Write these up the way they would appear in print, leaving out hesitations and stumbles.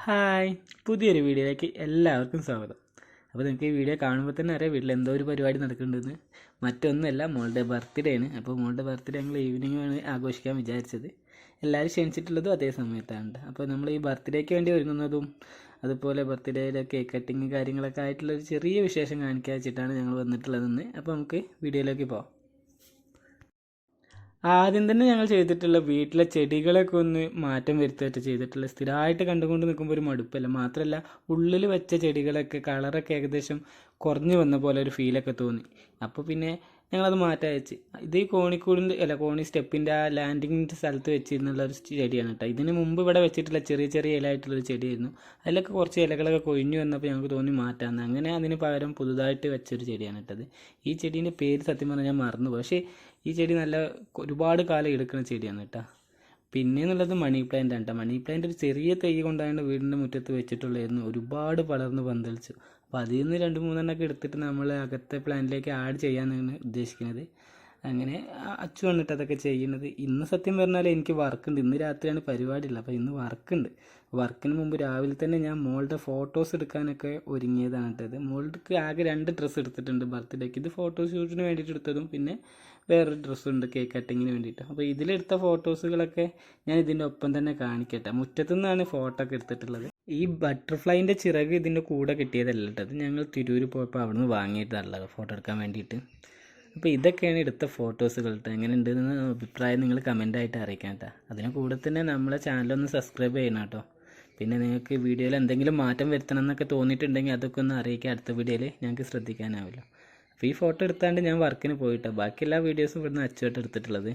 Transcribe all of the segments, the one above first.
Hi, പുതിയൊരു വീഡിയോയിലേക്ക് എല്ലാവർക്കും സ്വാഗതം. അപ്പോൾ നിങ്ങൾക്ക് ഈ വീഡിയോ കാണുമ്പോൾ തന്നെ അറിയാം വീട്ടിൽ എന്തോ ഒരു പരിപാടി നടക്കുന്നുണ്ടെന്ന്. മറ്റൊന്നുമല്ല, മോളുടെ ബർത്ത്ഡേ ആണ്. അപ്പോൾ മോളുടെ ബർത്ത്ഡേ ഞങ്ങൾ ഈവനിങ് ആണ് ആഘോഷിക്കാൻ വിചാരിച്ചത്. എല്ലാവരും ക്ഷണിച്ചിട്ടുള്ളതും അതേ സമയത്താണ്. അപ്പോൾ നമ്മൾ ഈ ബർത്ത്ഡേക്ക് വേണ്ടി ഒരുങ്ങുന്നതും അതുപോലെ ബർത്ത്ഡേയിലെ കേക്ക് കട്ടിങ് കാര്യങ്ങളൊക്കെ ആയിട്ടുള്ളൊരു ചെറിയ വിശേഷം കാണിക്കാൻ വെച്ചിട്ടാണ് ഞങ്ങൾ വന്നിട്ടുള്ളതെന്ന്. അപ്പോൾ നമുക്ക് വീഡിയോയിലേക്ക് പോകാം. ആദ്യം തന്നെ ഞങ്ങൾ ചെയ്തിട്ടുള്ള വീട്ടിലെ ചെടികളൊക്കെ ഒന്ന് മാറ്റം വരുത്തിയിട്ട് ചെയ്തിട്ടുള്ള സ്ഥിരമായിട്ട് കണ്ടുകൊണ്ട് നിൽക്കുമ്പോൾ ഒരു മടുപ്പല്ല. മാത്രമല്ല ഉള്ളിൽ വെച്ച ചെടികളൊക്കെ കളറൊക്കെ ഏകദേശം കുറഞ്ഞു വന്ന പോലെ ഒരു ഫീലൊക്കെ തോന്നി. അപ്പോൾ പിന്നെ ഞങ്ങളത് മാറ്റാൻ വെച്ച്. ഇത് ഈ കോണി സ്റ്റെപ്പിൻ്റെ ആ ലാൻഡിങ്ങിൻ്റെ സ്ഥലത്ത് വെച്ചിരുന്നുള്ള ഒരു ചെടിയാണ് കേട്ടോ. ഇതിന് മുമ്പ് ഇവിടെ വെച്ചിട്ടുള്ള ചെറിയ ചെറിയ ഇലയായിട്ടുള്ളൊരു ചെടിയായിരുന്നു. അതിലൊക്കെ കുറച്ച് ഇലകളൊക്കെ കൊഴിഞ്ഞു വന്നപ്പോൾ ഞങ്ങൾക്ക് തോന്നി മാറ്റാമെന്ന്. അങ്ങനെ അതിന് പകരം പുതുതായിട്ട് വെച്ചൊരു ചെടിയാണ് കേട്ടത്. ഈ ചെടീൻ്റെ പേര് സത്യം പറഞ്ഞാൽ ഞാൻ മറന്നു. പക്ഷേ ഈ ചെടി ഒരുപാട് കാലം എടുക്കുന്ന ചെടിയാണ് കേട്ടോ. പിന്നെ എന്നുള്ളത് മണി പ്ലാന്റ് ആണ് കേട്ടോ. മണി പ്ലാന്റ് ഒരു ചെറിയ തൈ കൊണ്ടാണ് വീടിൻ്റെ മുറ്റത്ത് വെച്ചിട്ടുള്ളായിരുന്നു. ഒരുപാട് വളർന്ന് പന്തലിച്ചു. അപ്പോൾ അതിൽ നിന്ന് 2-3 എടുത്തിട്ട് നമ്മൾ അകത്തെ പ്ലാന്റിലേക്ക് ആഡ് ചെയ്യാനാണ് ഉദ്ദേശിക്കുന്നത്. അങ്ങനെ അച്ചു വന്നിട്ട് അതൊക്കെ ചെയ്യുന്നത്. ഇന്ന് സത്യം പറഞ്ഞാൽ എനിക്ക് വർക്കുണ്ട്. ഇന്ന് രാത്രിയാണ് പരിപാടിയുള്ളത്. അപ്പോൾ ഇന്ന് വർക്കുണ്ട്. വർക്കിന് മുമ്പ് രാവിലെ തന്നെ ഞാൻ മോളുടെ ഫോട്ടോസ് എടുക്കാനൊക്കെ ഒരുങ്ങിയതാണ് കേട്ടത്. മോൾക്ക് ആകെ 2 ഡ്രസ്സ് എടുത്തിട്ടുണ്ട് ബർത്ത്ഡേക്ക്. ഇത് ഫോട്ടോഷൂട്ടിന് വേണ്ടിയിട്ട് എടുത്തതും പിന്നെ വേറൊരു ഡ്രസ്സുണ്ട് കേക്ക് കട്ടിങ്ങിന് വേണ്ടിയിട്ട്. അപ്പോൾ ഇതിലെടുത്ത ഫോട്ടോസുകളൊക്കെ ഞാൻ ഇതിൻ്റെ ഒപ്പം തന്നെ കാണിക്കട്ടെ. മുറ്റത്തുനിന്നാണ് ഫോട്ടോ ഒക്കെ എടുത്തിട്ടുള്ളത്. ഈ ബട്ടർഫ്ലൈൻ്റെ ചിറക് ഇതിൻ്റെ കൂടെ കിട്ടിയതല്ല കേട്ടോ. അത് ഞങ്ങൾ തിരൂർ പോയപ്പോൾ അവിടെ നിന്ന് വാങ്ങിയിട്ടല്ല ഫോട്ടോ എടുക്കാൻ വേണ്ടിയിട്ട്. അപ്പോൾ ഇതൊക്കെയാണ് എടുത്ത ഫോട്ടോസുകൾ കേട്ടോ. എങ്ങനെ ഉണ്ടെന്ന് അഭിപ്രായം നിങ്ങൾ കമൻ്റായിട്ട് അറിയിക്കാം കേട്ടോ. അതിന് കൂടെ തന്നെ നമ്മളെ ചാനലൊന്ന് സബ്സ്ക്രൈബ് ചെയ്യണം കേട്ടോ. പിന്നെ നിങ്ങൾക്ക് വീഡിയോയിൽ എന്തെങ്കിലും മാറ്റം വരുത്തണം എന്നൊക്കെ തോന്നിയിട്ടുണ്ടെങ്കിൽ അതൊക്കെ ഒന്ന് അറിയിക്കുക. അടുത്ത വീഡിയോയിൽ ഞങ്ങൾക്ക് ശ്രദ്ധിക്കാനാവില്ല. അപ്പോൾ ഈ ഫോട്ടോ എടുത്താണ്ട് ഞാൻ വർക്കിന് പോയിട്ടോ. ബാക്കി എല്ലാ വീഡിയോസും ഇവിടുന്ന് അച്ചുമായിട്ട് എടുത്തിട്ടുള്ളത്.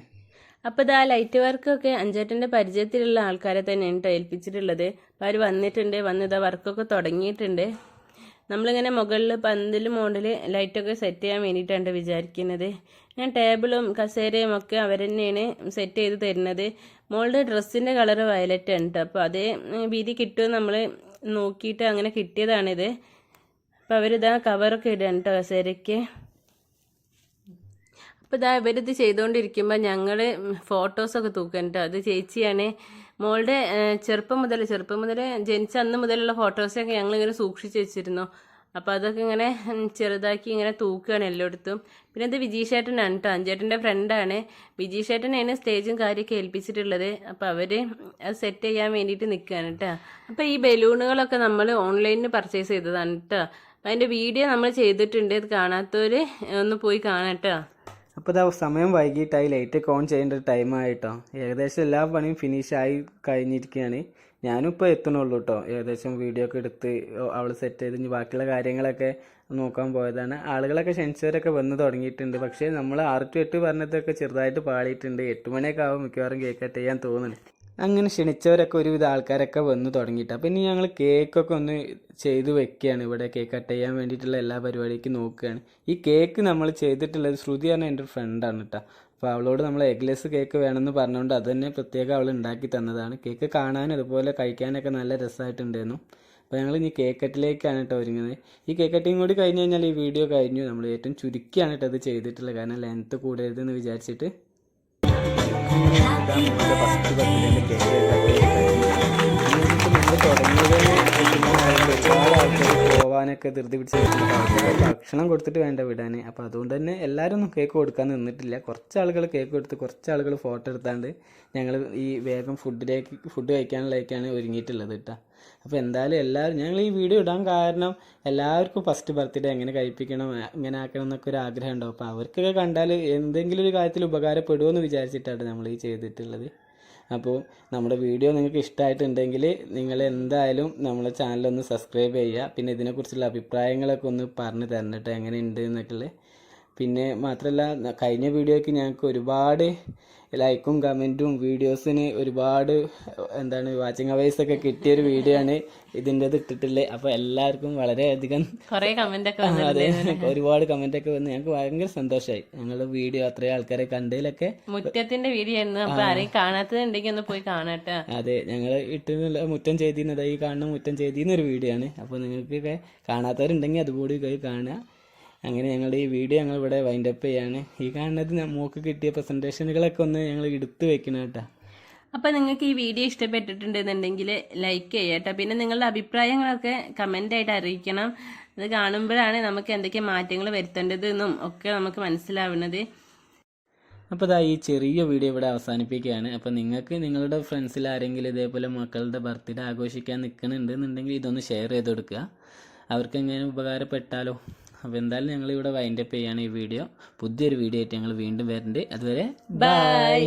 അപ്പോൾ ഇതാ ലൈറ്റ് വർക്കൊക്കെ അഞ്ചേട്ടൻ്റെ പരിചയത്തിലുള്ള ആൾക്കാരെ തന്നെയാണ് ഏൽപ്പിച്ചിട്ടുള്ളത്. അപ്പോൾ അവർ വന്നിതാ വർക്കൊക്കെ തുടങ്ങിയിട്ടുണ്ട്. നമ്മളിങ്ങനെ മുകളിൽ പന്തൽ മോഡൽ ലൈറ്റൊക്കെ സെറ്റ് ചെയ്യാൻ വേണ്ടിയിട്ടാണ് വിചാരിക്കുന്നത്. ഞാൻ ടേബിളും കസേരയും ഒക്കെ അവർ തന്നെയാണ് സെറ്റ് ചെയ്ത് തരുന്നത്. മോളുടെ ഡ്രസ്സിൻ്റെ കളറ് വയലറ്റ് ആണ് കേട്ടോ. അപ്പോൾ അതേ വീതി കിട്ടുമെന്ന് നമ്മൾ നോക്കിയിട്ട് അങ്ങനെ കിട്ടിയതാണിത്. അപ്പോൾ അവരിതാ കവറൊക്കെ ഇടുകയാണ് കേട്ടോ കസേരയ്ക്ക്. അപ്പോൾ ഇതാ ഇവരിത് ചെയ്തുകൊണ്ടിരിക്കുമ്പോൾ ഞങ്ങൾ ഫോട്ടോസൊക്കെ തൂക്കാൻ കേട്ടോ. അത് ചേച്ചിയാണ്. മോളുടെ ചെറുപ്പം മുതൽ ജനിച്ച അന്ന് മുതലുള്ള ഫോട്ടോസൊക്കെ ഞങ്ങളിങ്ങനെ സൂക്ഷിച്ച് വെച്ചിരുന്നു. അപ്പോൾ അതൊക്കെ ഇങ്ങനെ ചെറുതാക്കി ഇങ്ങനെ തൂക്കുകയാണ് എല്ലായിടത്തും. പിന്നെ ഇത് വിജീഷേട്ടനാണ് കേട്ടോ. അഞ്ചേട്ടൻ്റെ ഫ്രണ്ടാണ്. വിജീഷേട്ടനാണ് സ്റ്റേജും കാര്യമൊക്കെ ഏൽപ്പിച്ചിട്ടുള്ളത്. അപ്പോൾ അവർ അത് സെറ്റ് ചെയ്യാൻ വേണ്ടിയിട്ട് നിൽക്കുകയാണ് കേട്ടോ. അപ്പോൾ ഈ ബലൂണുകളൊക്കെ നമ്മൾ ഓൺലൈനിൽ പർച്ചേസ് ചെയ്തതാണ് കേട്ടോ. അതിൻ്റെ വീഡിയോ നമ്മൾ ചെയ്തിട്ടുണ്ട്. ഇത് കാണാത്തവർ ഒന്ന് പോയി കാണാം കേട്ടോ. അപ്പോൾ ഇതാ സമയം വൈകിട്ടായി. ലൈറ്റൊക്കെ ഓൺ ചെയ്യേണ്ട ഒരു ടൈമായിട്ടോ. ഏകദേശം എല്ലാ പണിയും ഫിനിഷായി കഴിഞ്ഞിരിക്കുകയാണ്. ഞാനും ഇപ്പോൾ എത്തണുള്ളൂ കേട്ടോ. ഏകദേശം വീഡിയോ ഒക്കെ എടുത്ത് അവൾ സെറ്റ് ചെയ്ത് ബാക്കിയുള്ള കാര്യങ്ങളൊക്കെ നോക്കാൻ പോയതാണ്. ആളുകളൊക്കെ ക്ഷണിച്ചവരൊക്കെ വന്ന് തുടങ്ങിയിട്ടുണ്ട്. പക്ഷേ നമ്മൾ 6 to 8 പറഞ്ഞതൊക്കെ ചെറുതായിട്ട് പാളിയിട്ടുണ്ട്. 8 മണിയൊക്കെ ആവും മിക്കവാറും കേക്ക് കട്ട് ചെയ്യാൻ തോന്നുന്നു. അങ്ങനെ ക്ഷണിച്ചവരൊക്കെ ഒരുവിധ ആൾക്കാരൊക്കെ വന്ന് തുടങ്ങിയിട്ട് അപ്പോൾ ഇനി ഞങ്ങൾ കേക്കൊക്കെ ഒന്ന് ചെയ്ത് വെക്കുകയാണ്. ഇവിടെ കേക്ക് കട്ട് ചെയ്യാൻ വേണ്ടിയിട്ടുള്ള എല്ലാ പരിപാടിക്കും നോക്കുകയാണ്. ഈ കേക്ക് നമ്മൾ ചെയ്തിട്ടുള്ളത് ശ്രുതി പറഞ്ഞ എൻ്റെ ഒരു ഫ്രണ്ടാണ് കേട്ടോ. അപ്പോൾ അവളോട് നമ്മൾ എഗ്ലെസ് കേക്ക് വേണമെന്ന് പറഞ്ഞുകൊണ്ട് അത് തന്നെ പ്രത്യേകം അവൾ ഉണ്ടാക്കി തന്നതാണ്. കേക്ക് കാണാനും അതുപോലെ കഴിക്കാനൊക്കെ നല്ല രസമായിട്ടുണ്ടായിരുന്നു. അപ്പോൾ ഞങ്ങൾ ഇനി കേക്ക് കട്ടിലേക്കാണ് കേട്ടോ ഒരുങ്ങുന്നത്. ഈ കേക്ക് കട്ടിങ് കൂടി കഴിഞ്ഞ് കഴിഞ്ഞാൽ ഈ വീഡിയോ കഴിഞ്ഞു. നമ്മൾ ഏറ്റവും ചുരുക്കിയാണ് കേട്ടോ അത് ചെയ്തിട്ടുള്ളത്. കാരണം ലെങ്ത്ത് കൂടരുതെന്ന് വിചാരിച്ചിട്ട്. ഫസ്റ്റ് ബർത്ത്ഡേൻ്റെ കേക്ക് ഒരുപാട് ആൾക്കാർ പോവാനൊക്കെ ധൃതി പിടിച്ച് ഭക്ഷണം കൊടുത്തിട്ട് വേണ്ട വിടാൻ. അപ്പോൾ അതുകൊണ്ട് തന്നെ എല്ലാവരും ഒന്നും കേക്ക് കൊടുക്കാൻ നിന്നിട്ടില്ല. കുറച്ച് ആളുകൾ കേക്ക് കൊടുത്ത് കുറച്ച് ആളുകൾ ഫോട്ടോ എടുത്താണ്ട് ഞങ്ങൾ ഈ വേഗം ഫുഡ് കഴിക്കാനുള്ളതൊക്കെയാണ് ഒരുങ്ങിയിട്ടുള്ളത് കേട്ടോ. അപ്പോൾ എന്തായാലും ഞങ്ങൾ ഈ വീഡിയോ ഇടാൻ കാരണം എല്ലാവർക്കും ഫസ്റ്റ് ബർത്ത്ഡേ എങ്ങനെ കഴിപ്പിക്കണം ഇങ്ങനെ ആക്കണം എന്നൊക്കെ ഒരു ആഗ്രഹം ഉണ്ടാവും. അപ്പോൾ അവർക്കൊക്കെ കണ്ടാൽ എന്തെങ്കിലും ഒരു കാര്യത്തിൽ ഉപകാരപ്പെടുമെന്ന് വിചാരിച്ചിട്ടാണ് നമ്മൾ ഈ ചെയ്തിട്ടുള്ളത്. അപ്പോൾ നമ്മുടെ വീഡിയോ നിങ്ങൾക്ക് ഇഷ്ടമായിട്ടുണ്ടെങ്കിൽ നിങ്ങൾ എന്തായാലും നമ്മളെ ചാനലൊന്ന് സബ്സ്ക്രൈബ് ചെയ്യുക. പിന്നെ ഇതിനെക്കുറിച്ചുള്ള അഭിപ്രായങ്ങളൊക്കെ ഒന്ന് പറഞ്ഞു തരണിട്ട് എങ്ങനെയുണ്ട് എന്നൊക്കെ. പിന്നെ മാത്രമല്ല കഴിഞ്ഞ വീഡിയോയ്ക്ക് ഞങ്ങൾക്ക് ഒരുപാട് ലൈക്കും കമൻറ്റും വീഡിയോസിന് ഒരുപാട് വാച്ചിങ് അവേഴ്സൊക്കെ കിട്ടിയൊരു വീഡിയോ ആണ് ഇതിൻ്റെത് ഇട്ടിട്ടുള്ളത്. അപ്പോൾ എല്ലാവർക്കും വളരെയധികം ഒരുപാട് കമൻറ്റൊക്കെ വന്ന് ഞങ്ങൾക്ക് ഭയങ്കര സന്തോഷമായി. ഞങ്ങളുടെ വീഡിയോ അത്രയും ആൾക്കാരെ കണ്ടതിലൊക്കെ. മുറ്റത്തിന്റെ വീഡിയോ ആയിരുന്നു. അപ്പോൾ ആരെയും കാണാത്തതുണ്ടെങ്കിൽ ഒന്ന് പോയി കാണട്ടെ. അതെ, ഞങ്ങൾ ഇട്ടുള്ള മുറ്റം ചെയ്തിരുന്നത് ഈ കാണുന്ന മുറ്റം ചെയ്തിരുന്നൊരു വീഡിയോ ആണ്. അപ്പോൾ നിങ്ങൾക്കൊക്കെ കാണാത്തവരുണ്ടെങ്കിൽ അതുകൂടി പോയി കാണുക. അങ്ങനെ ഞങ്ങളുടെ ഈ വീഡിയോ ഞങ്ങളിവിടെ വൈൻഡപ്പ് ചെയ്യാണ്. ഈ കാണുന്നത് മോക്ക് കിട്ടിയ പ്രസൻറ്റേഷനുകളൊക്കെ ഒന്ന് ഞങ്ങൾ എടുത്ത് വെക്കണം കേട്ടോ. അപ്പോൾ നിങ്ങൾക്ക് ഈ വീഡിയോ ഇഷ്ടപ്പെട്ടിട്ടുണ്ടെന്നുണ്ടെങ്കിൽ ലൈക്ക് ചെയ്യട്ടോ. പിന്നെ നിങ്ങളുടെ അഭിപ്രായങ്ങളൊക്കെ കമൻ്റായിട്ട് അറിയിക്കണം. അത് കാണുമ്പോഴാണ് നമുക്ക് എന്തൊക്കെ മാറ്റങ്ങൾ വരുത്തേണ്ടതെന്നും ഒക്കെ നമുക്ക് മനസ്സിലാവുന്നത്. അപ്പോൾ ഇതാ ഈ ചെറിയ വീഡിയോ ഇവിടെ അവസാനിപ്പിക്കുകയാണ്. അപ്പോൾ നിങ്ങൾക്ക് നിങ്ങളുടെ ഫ്രണ്ട്സിൽ ആരെങ്കിലും ഇതേപോലെ മക്കളുടെ ബർത്ത്ഡേ ആഘോഷിക്കാൻ നിൽക്കുന്നുണ്ടെന്നുണ്ടെങ്കിൽ ഇതൊന്ന് ഷെയർ ചെയ്ത് കൊടുക്കുക. അവർക്ക് എങ്ങനെ ഉപകാരപ്പെട്ടാലോ. അപ്പോൾ എന്തായാലും ഞങ്ങളിവിടെ വൈൻഡപ്പ് ചെയ്യാണ് ഈ വീഡിയോ. പുതിയൊരു വീഡിയോ ആയിട്ട് ഞങ്ങൾ വീണ്ടും വരുന്നുണ്ട്. അതുവരെ ബൈ.